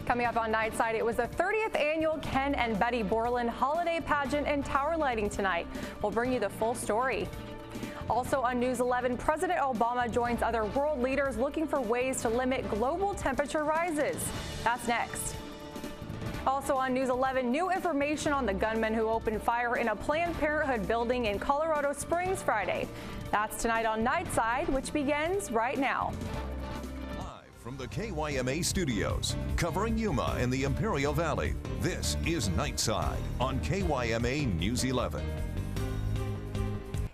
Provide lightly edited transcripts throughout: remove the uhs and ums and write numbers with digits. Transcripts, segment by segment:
Coming up on Nightside, it was the 30th annual Ken and Betty Borland holiday pageant and tower lighting tonight. We'll bring you the full story. Also on News 11, President Obama joins other world leaders looking for ways to limit global temperature rises. That's next. Also on News 11, new information on the gunman who opened fire in a Planned Parenthood building in Colorado Springs Friday. That's tonight on Nightside, which begins right now. From the KYMA studios, covering Yuma and the Imperial Valley, this is Nightside on KYMA News 11.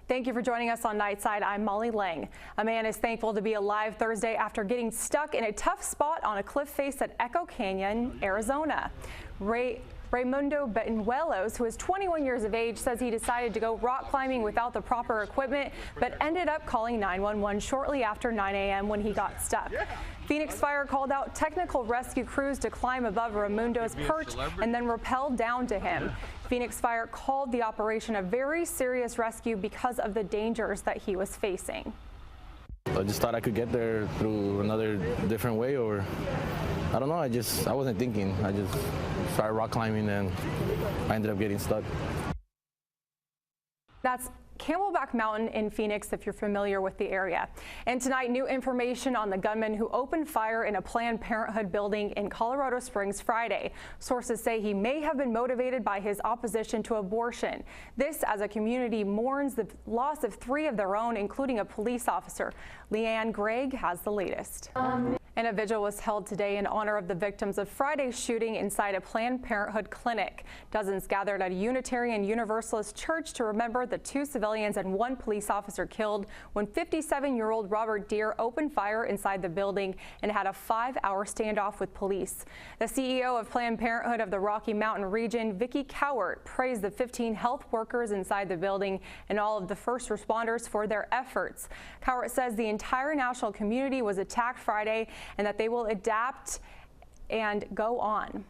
Thank you for joining us on Nightside. I'm Molly Lange. A man is thankful to be alive Thursday after getting stuck in a tough spot on a cliff face at Echo Canyon, Arizona. Raimundo Benuelos, who is 21 years of age, says he decided to go rock climbing without the proper equipment, but ended up calling 911 shortly after 9 a.m. when he got stuck. Phoenix Fire called out technical rescue crews to climb above Raimundo's perch and then rappel down to him. Phoenix Fire called the operation a very serious rescue because of the dangers that he was facing. I just thought I could get there through another different way, or I don't know, I wasn't thinking. I just started rock climbing and I ended up getting stuck. That's Camelback Mountain in Phoenix, if you're familiar with the area. And tonight, new information on the gunman who opened fire in a Planned Parenthood building in Colorado Springs Friday. Sources say he may have been motivated by his opposition to abortion. This as a community mourns the loss of 3 of their own, including a police officer. Leanne Gregg has the latest. And a vigil was held today in honor of the victims of Friday's shooting inside a Planned Parenthood clinic. Dozens gathered at a Unitarian Universalist church to remember the 2 civilians and 1 police officer killed when 57-year-old Robert Deere opened fire inside the building and had a 5-hour standoff with police. The CEO of Planned Parenthood of the Rocky Mountain region, Vicki Cowart, praised the 15 health workers inside the building and all of the first responders for their efforts. Cowart says the entire national community was attacked Friday and that they will adapt and go on.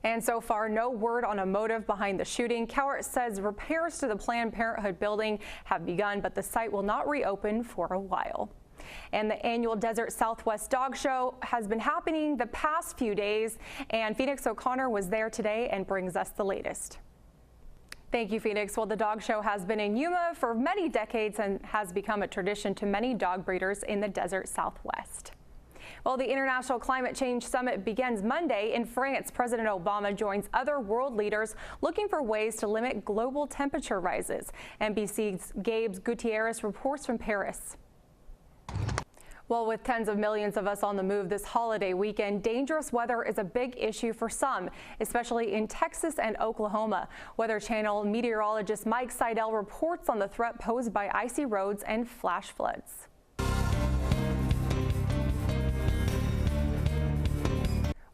And so far, no word on a motive behind the shooting. Cowart says repairs to the Planned Parenthood building have begun, but the site will not reopen for a while. And the annual Desert Southwest Dog Show has been happening the past few days, and Phoenix O'Connor was there today and brings us the latest. Thank you, Phoenix. Well, the dog show has been in Yuma for many decades and has become a tradition to many dog breeders in the Desert Southwest. Well, the International Climate Change Summit begins Monday in France. President Obama joins other world leaders looking for ways to limit global temperature rises. NBC's Gabe Gutierrez reports from Paris. Well, with tens of millions of us on the move this holiday weekend, dangerous weather is a big issue for some, especially in Texas and Oklahoma. Weather Channel meteorologist Mike Seidel reports on the threat posed by icy roads and flash floods.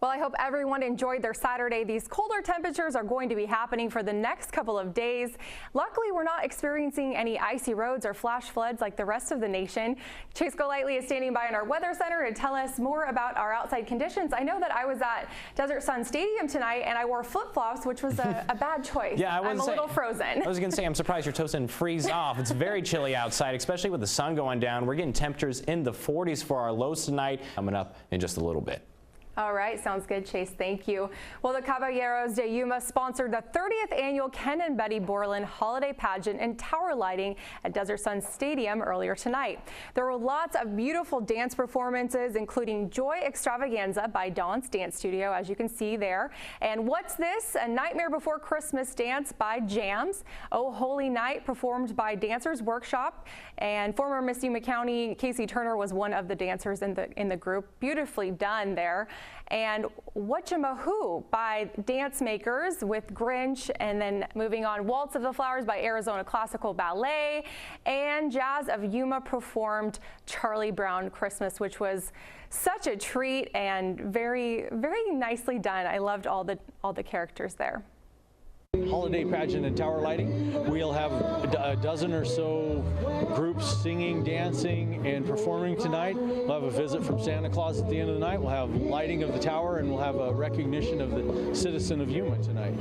Well, I hope everyone enjoyed their Saturday. These colder temperatures are going to be happening for the next couple of days. Luckily, we're not experiencing any icy roads or flash floods like the rest of the nation. Chase Golightly is standing by in our weather center to tell us more about our outside conditions. I know that I was at Desert Sun Stadium tonight and I wore flip-flops, which was a bad choice. Yeah, I'm a little frozen. I was going to say, I'm surprised your toes didn't freeze off. It's very chilly outside, especially with the sun going down. We're getting temperatures in the 40s for our lows tonight. Coming up in just a little bit. All right, sounds good, Chase. Thank you. Well, the Caballeros de Yuma sponsored the 30th annual Ken and Betty Borland holiday pageant and tower lighting at Desert Sun Stadium earlier tonight. There were lots of beautiful dance performances, including Joy Extravaganza by Dawn's Dance Studio, as you can see there. And What's This? A Nightmare Before Christmas dance by Jams. Oh Holy Night performed by Dancers Workshop. And former Miss Yuma County Casey Turner was one of the dancers in the group. Beautifully done there. And Whatchamahoo by Dance Makers with Grinch, and then moving on, Waltz of the Flowers by Arizona Classical Ballet, and Jazz of Yuma performed Charlie Brown Christmas, which was such a treat and very, very nicely done. I loved all the characters there. Holiday pageant and tower lighting. We'll have a dozen or so groups singing, dancing, and performing tonight. We'll have a visit from Santa Claus at the end of the night. We'll have lighting of the tower, and we'll have a recognition of the citizen of Yuma tonight.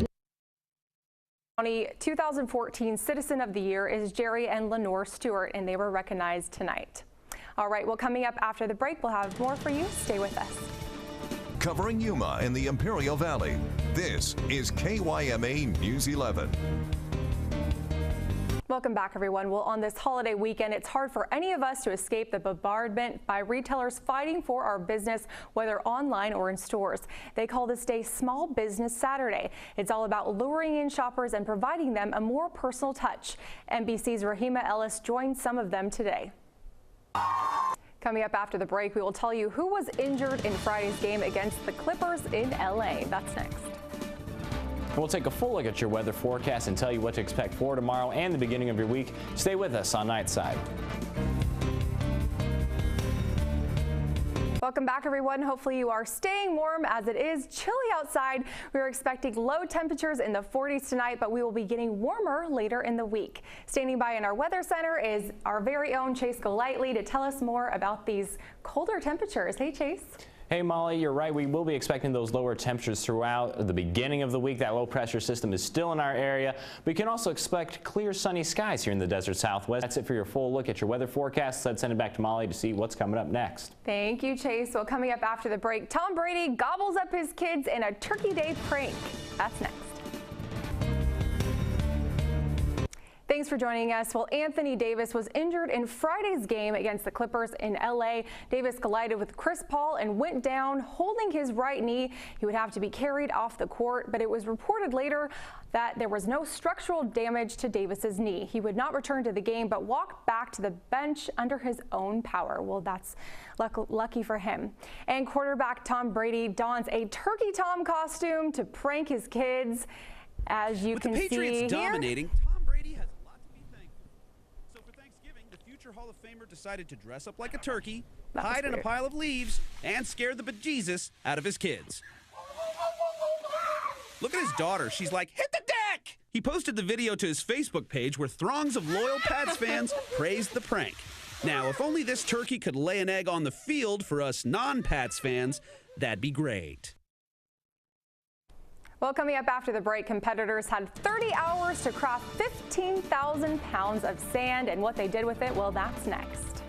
2014 Citizen of the Year is Jerry and Lenore Stewart, and they were recognized tonight. All right, well, coming up after the break, we'll have more for you. Stay with us. covering Yuma and the Imperial Valley. This is KYMA News 11. Welcome back, everyone. Well, on this holiday weekend, it's hard for any of us to escape the bombardment by retailers fighting for our business, whether online or in stores. They call this day Small Business Saturday. It's all about luring in shoppers and providing them a more personal touch. NBC's Rahima Ellis joined some of them today. Coming up after the break, we will tell you who was injured in Friday's game against the Clippers in LA. That's next. We'll take a full look at your weather forecast and tell you what to expect for tomorrow and the beginning of your week. Stay with us on Nightside. Welcome back, everyone. Hopefully you are staying warm as it is chilly outside. We are expecting low temperatures in the 40s tonight, but we will be getting warmer later in the week. Standing by in our weather center is our very own Chase Golightly to tell us more about these colder temperatures. Hey, Chase. Hey, Molly, you're right. We will be expecting those lower temperatures throughout the beginning of the week. That low pressure system is still in our area. We can also expect clear, sunny skies here in the desert Southwest. That's it for your full look at your weather forecast. Let's send it back to Molly to see what's coming up next. Thank you, Chase. Well, coming up after the break, Tom Brady gobbles up his kids in a Turkey Day prank. That's next. Thanks for joining us. Well, Anthony Davis was injured in Friday's game against the Clippers in LA. Davis collided with Chris Paul and went down holding his right knee. He would have to be carried off the court, but it was reported later that there was no structural damage to Davis's knee. He would not return to the game, but walked back to the bench under his own power. Well, that's lucky for him. And quarterback Tom Brady dons a Turkey Tom costume to prank his kids. As you can see here. With the Patriots dominating, Hall of Famer decided to dress up like a turkey, hide in a pile of leaves, and scare the bejesus out of his kids. Look at his daughter. She's like, hit the deck! He posted the video to his Facebook page where throngs of loyal Pats fans praised the prank. Now, if only this turkey could lay an egg on the field for us non-Pats fans, that'd be great. Well, coming up after the break, competitors had 30 hours to craft 15,000 pounds of sand, and what they did with it, well, that's next.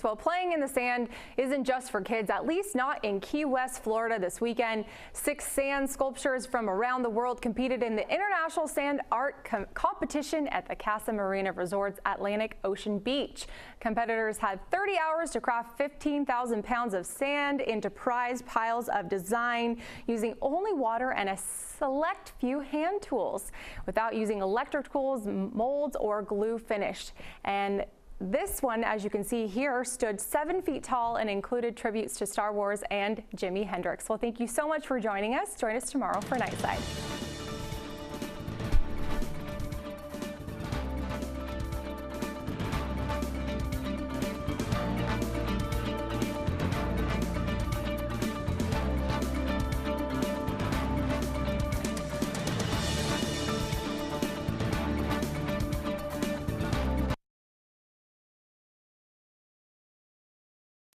Well, playing in the sand isn't just for kids, at least not in Key West, Florida this weekend. 6 sand sculptures from around the world competed in the International Sand Art Competition at the Casa Marina Resort's Atlantic Ocean Beach. Competitors had 30 hours to craft 15,000 pounds of sand into prized piles of design using only water and a select few hand tools without using electric tools, molds, or glue finished. And this one, as you can see here, stood 7 feet tall and included tributes to Star Wars and Jimi Hendrix. Well, thank you so much for joining us. Join us tomorrow for Nightside.